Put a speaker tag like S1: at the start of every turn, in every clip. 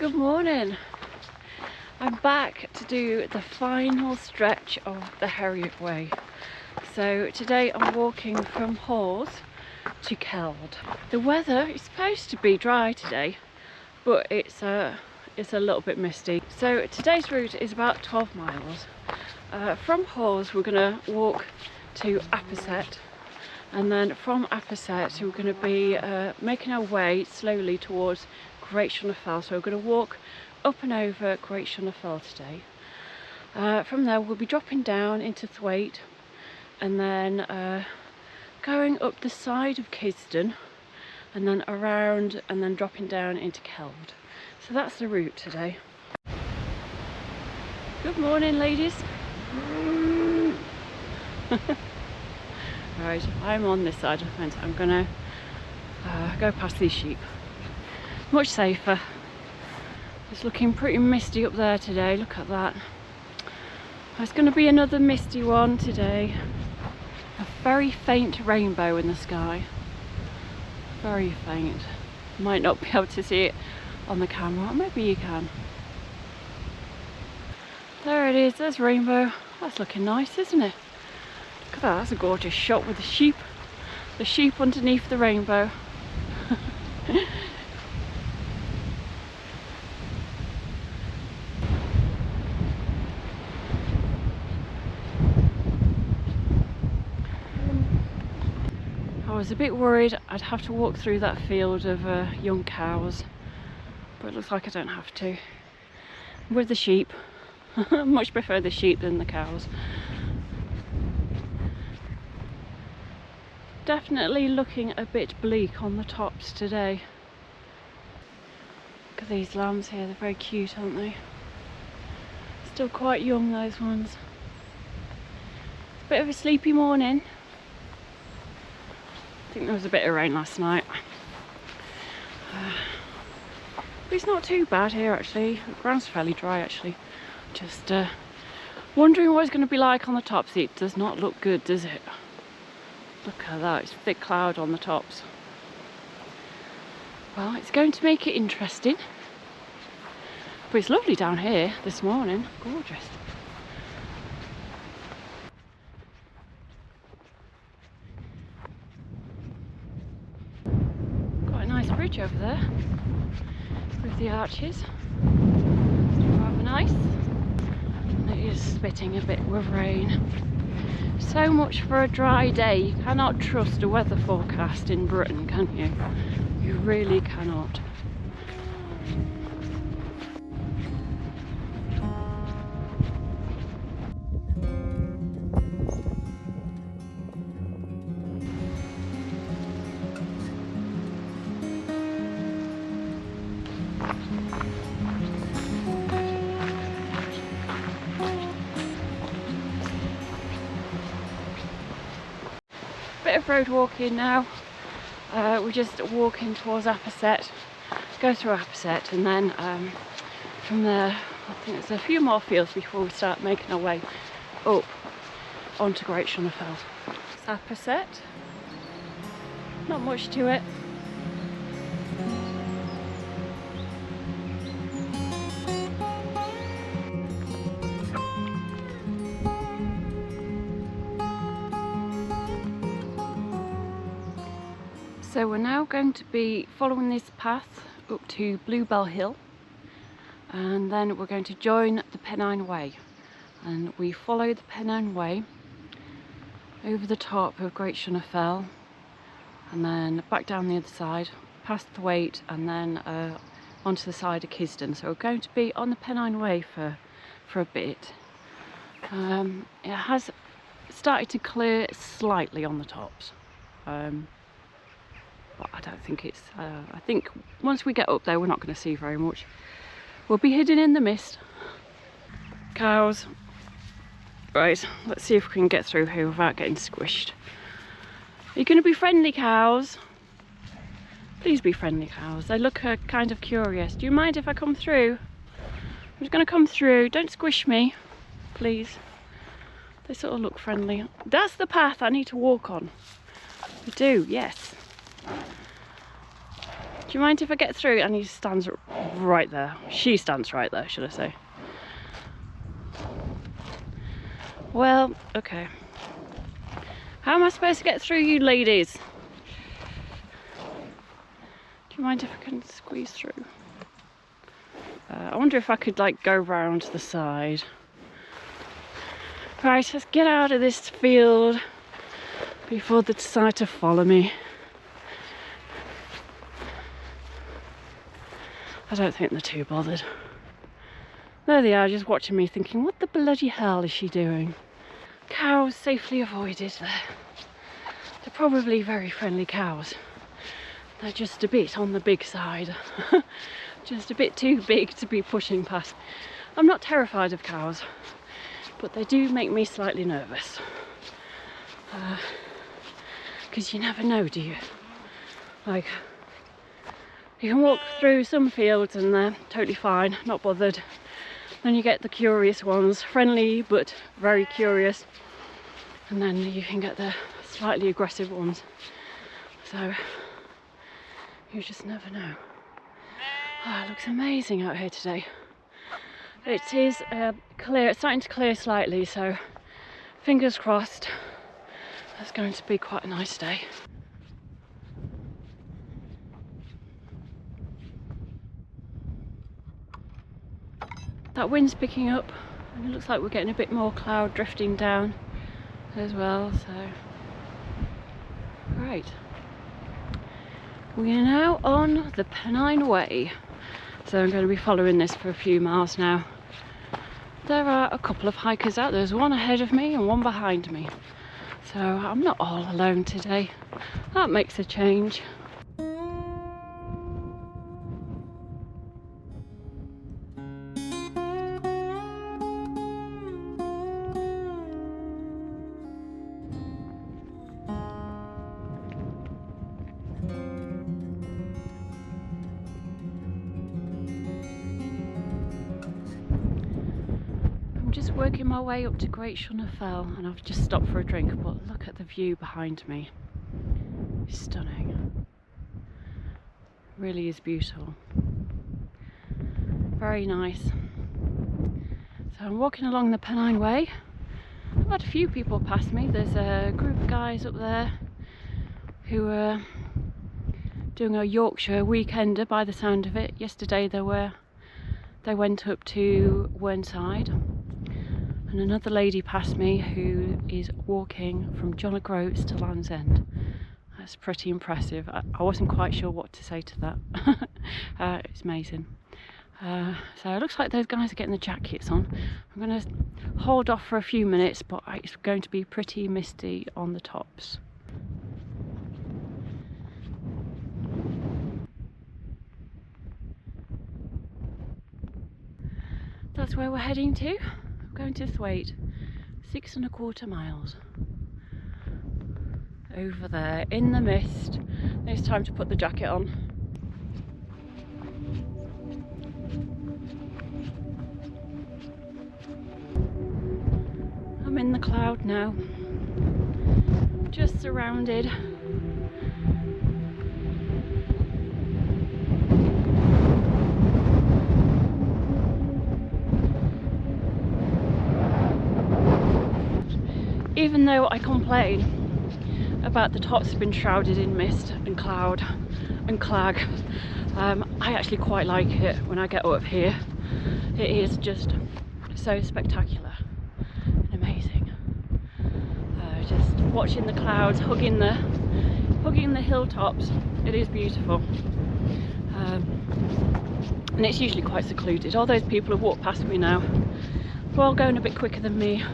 S1: Good morning. I'm back to do the final stretch of the Herriot Way. So today I'm walking from Hawes to Keld. The weather is supposed to be dry today, but it's a little bit misty. So today's route is about 12 miles. From Hawes we're going to walk to Apperset, and then from Apperset we're going to be making our way slowly towards Great Shunner Fell. So we're going to walk up and over Great Shunner Fell today. From there we'll be dropping down into Thwaite, and then going up the side of Kisden, and then around, and then dropping down into Keld. So that's the route today. Good morning, ladies. Right, I'm on this side of the fence. I'm gonna go past these sheep. Much safer. It's looking pretty misty up there today. Look at that. There's going to be another misty one today. A very faint rainbow in the sky. Very faint. Might not be able to see it on the camera. Or maybe you can. There it is. There's rainbow. That's looking nice, isn't it? Look at that. That's a gorgeous shot with the sheep. The sheep underneath the rainbow. I was a bit worried I'd have to walk through that field of young cows, but it looks like I don't have to. With the sheep. I much prefer the sheep than the cows. Definitely looking a bit bleak on the tops today. Look at these lambs here, they're very cute, aren't they? Still quite young, those ones. It's a bit of a sleepy morning. I think there was a bit of rain last night. But it's not too bad here actually. The ground's fairly dry actually. Just wondering what it's going to be like on the tops. It does not look good, does it? Look at that, it's thick cloud on the tops. Well, it's going to make it interesting. But it's lovely down here this morning. Gorgeous. Nice bridge over there with the arches. Rather nice. And it is spitting a bit with rain. So much for a dry day. You cannot trust a weather forecast in Britain, can you? You really cannot. Bit of road walking now. We're just walking towards Apperset, go through Apperset, and then from there I think there's a few more fields before we start making our way up onto Great Shunner Fell. It's Apperset, not much to it. So we're now going to be following this path up to Bluebell Hill, and then we're going to join the Pennine Way, and we follow the Pennine Way over the top of Great Shunner Fell, and then back down the other side, past Thwaite, and then onto the side of Kisden. So we're going to be on the Pennine Way for a bit. It has started to clear slightly on the tops. But I don't think it's, I think once we get up there we're not going to see very much. We'll be hidden in the mist. Cows. Right, let's see if we can get through here without getting squished. Are you going to be friendly, cows? Please be friendly, cows. They look kind of curious. Do you mind if I come through? I'm just going to come through. Don't squish me, please. They sort of look friendly. That's the path I need to walk on. I do, yes. Do you mind if I get through? And he stands right there. She stands right there, should I say. Well, okay. How am I supposed to get through, you ladies? Do you mind if I can squeeze through? I wonder if I could like go round to the side. Right, let's get out of this field before they decide to follow me. I don't think they're too bothered. There they are, just watching me thinking, what the bloody hell is she doing? Cows safely avoided there. They're probably very friendly cows. They're just a bit on the big side. Just a bit too big to be pushing past. I'm not terrified of cows, but they do make me slightly nervous. Because you never know, do you? Like, you can walk through some fields and they're totally fine, not bothered. Then you get the curious ones, friendly but very curious. And then you can get the slightly aggressive ones. So, you just never know. Oh, it looks amazing out here today. It is clear, it's starting to clear slightly, so fingers crossed that's going to be quite a nice day. That wind's picking up and it looks like we're getting a bit more cloud drifting down as well, so great. We are now on the Pennine Way, so I'm going to be following this for a few miles now. There are a couple of hikers out. There's one ahead of me and one behind me, so I'm not all alone today. That makes a change. I'm just working my way up to Great Shunner Fell and I've just stopped for a drink, but look at the view behind me. It's stunning. It really is beautiful. Very nice. So I'm walking along the Pennine Way. I've had a few people pass me. There's a group of guys up there who are doing a Yorkshire weekender by the sound of it. Yesterday they went up to Whernside. And another lady passed me who is walking from John O'Groats to Land's End. That's pretty impressive. I wasn't quite sure what to say to that. It's amazing. So it looks like those guys are getting the jackets on. I'm going to hold off for a few minutes, but it's going to be pretty misty on the tops. That's where we're heading to. Going to Thwaite, 6¼ miles. Over there in the mist. It's time to put the jacket on. I'm in the cloud now, just surrounded. Even though I complain about the tops being shrouded in mist and cloud and clag, I actually quite like it when I get up here. It is just so spectacular and amazing. Just watching the clouds hugging the hilltops. It is beautiful. And it's usually quite secluded. All those people have walked past me now. They're all going a bit quicker than me.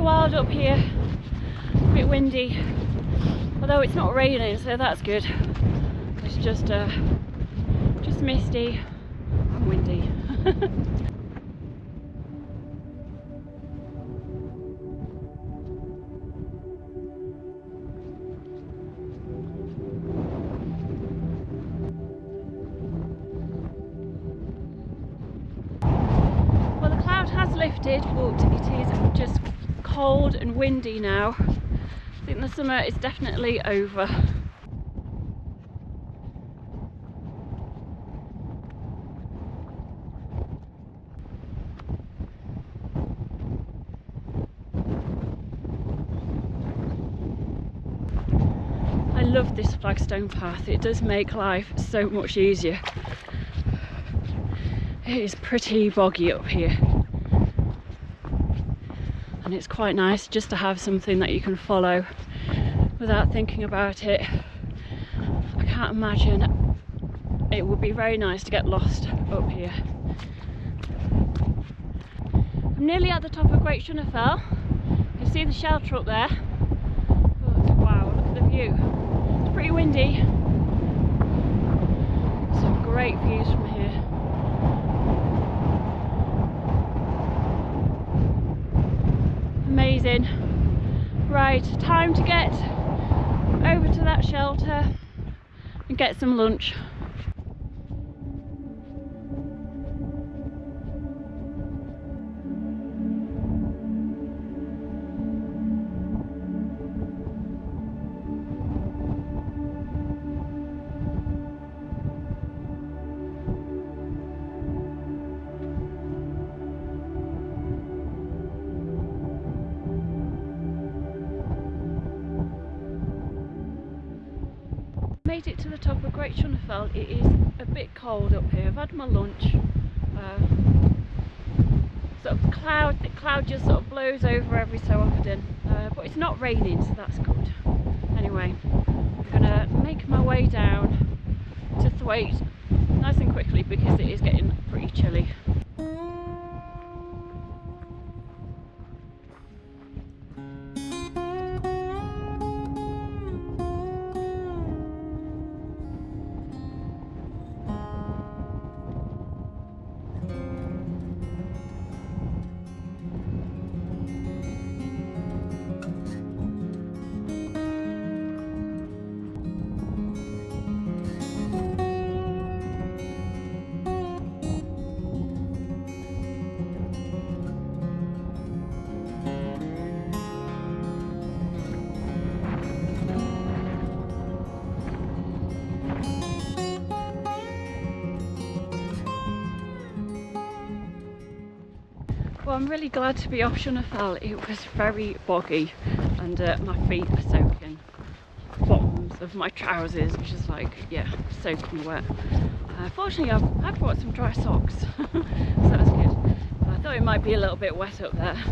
S1: Wild up here, a bit windy, although it's not raining, so that's good. It's just misty and windy. lifted, but it is just cold and windy now. I think the summer is definitely over. I love this flagstone path. It does make life so much easier. It is pretty boggy up here, and it's quite nice just to have something that you can follow without thinking about it. I can't imagine it would be very nice to get lost up here. I'm nearly at the top of Great Fell. You can see the shelter up there. But wow, look at the view. It's pretty windy. Some great views from here. Amazing. Right, time to get over to that shelter and get some lunch. Made it to the top of Great Fell. It is a bit cold up here. I've had my lunch. Sort of the cloud just sort of blows over every so often, but it's not raining, so that's good. Anyway, I'm gonna make my way down to Thwaite nice and quickly because it is getting pretty chilly. Well, I'm really glad to be off Fell. It was very boggy and my feet are soaking. Bottoms of my trousers, which is like, yeah, soaking wet. Fortunately, I've brought some dry socks, so that's good. I thought it might be a little bit wet up there.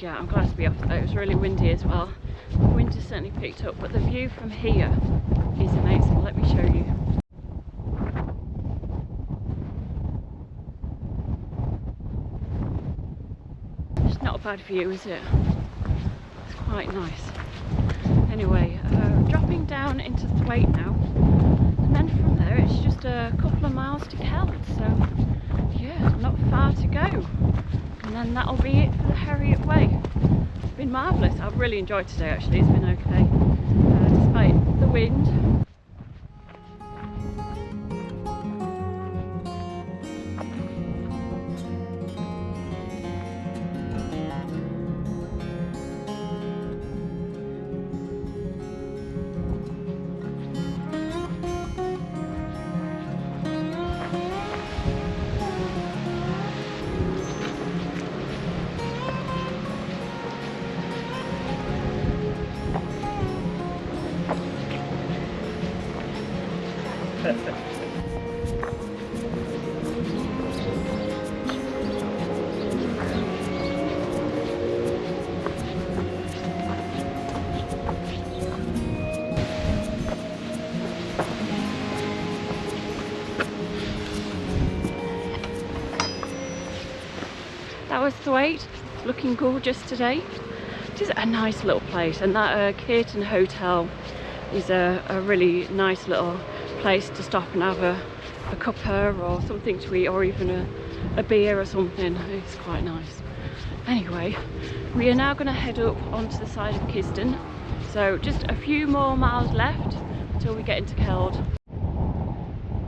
S1: Yeah, I'm glad to be off though. It was really windy as well. The wind has certainly picked up, but the view from here is amazing. Let me show you. Not a bad view, is it? It's quite nice. Anyway, dropping down into Thwaite now, and then from there it's just a couple of miles to Keld, so yeah, not far to go. And then that'll be it for the Herriot Way. It's been marvellous. I've really enjoyed today actually, it's been okay, despite the wind. That was Thwaite, looking gorgeous today. It is a nice little place, and that Caton Hotel is a really nice little place to stop and have a cuppa or something to eat, or even a beer or something. It's quite nice. Anyway, we are now going to head up onto the side of Kiston, so just a few more miles left until we get into Keld.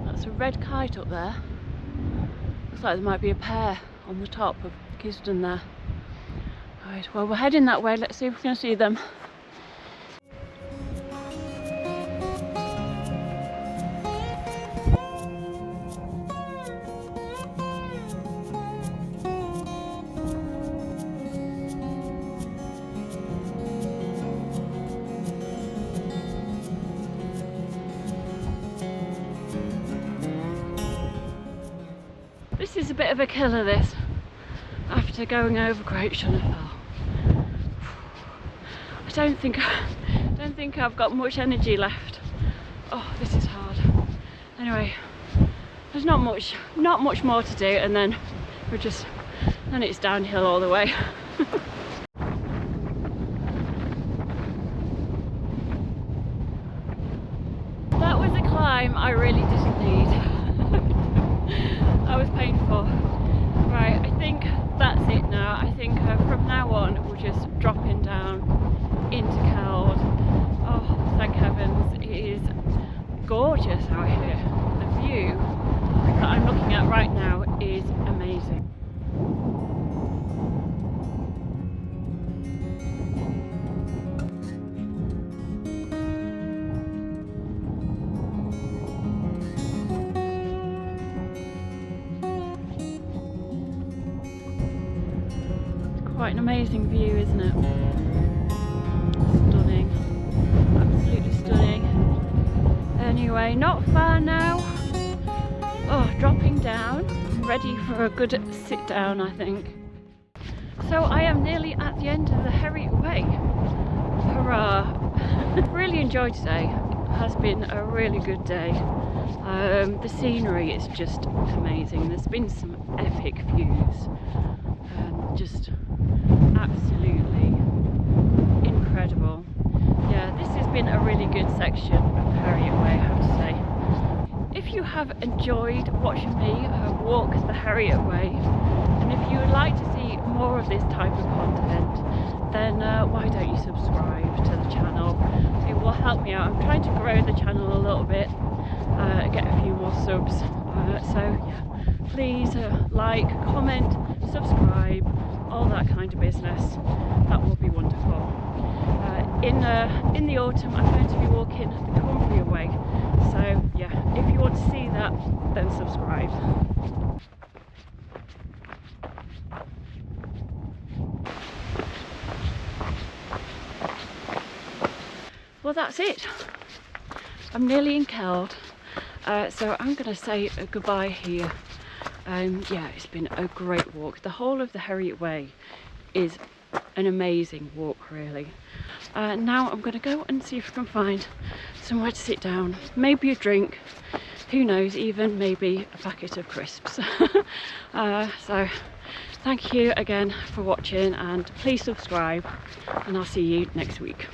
S1: That's a red kite up there. Looks like there might be a pair on the top of Gisden there. Right, well we're heading that way, let's see if we can see them. This is a bit of a killer, this, after going over Great Shunnefell. I don't think I've got much energy left. Oh, this is hard. Anyway, there's not much more to do, and then then it's downhill all the way. That was a climb I really didn't need. That was painful. Right, I think that's it now. I think from now on we're just dropping down into Keld. Oh, thank heavens, it is gorgeous out here. The view that I'm looking at right now is amazing. Quite an amazing view, isn't it? Stunning, absolutely stunning. Anyway, not far now. Oh, dropping down, ready for a good sit down, I think. So I am nearly at the end of the Herriot Way. Hurrah! Really enjoyed today. It has been a really good day. The scenery is just amazing. There's been some epic views. Just absolutely incredible. Yeah, this has been a really good section of Herriot Way, I have to say. If you have enjoyed watching me walk the Herriot Way, and if you would like to see more of this type of content, then why don't you subscribe to the channel? It will help me out. I'm trying to grow the channel a little bit, get a few more subs. So yeah, please like, comment, subscribe, all that kind of business. That will be wonderful. In the autumn I'm going to be walking the Cumbria Way, so yeah, if you want to see that, then subscribe. Well, that's it. I'm nearly in Keld, so I'm going to say goodbye here. Yeah, it's been a great walk. The whole of the Herriot Way is an amazing walk, really. Now I'm going to go and see if I can find somewhere to sit down, maybe a drink, who knows, even maybe a packet of crisps. So thank you again for watching, and please subscribe, and I'll see you next week.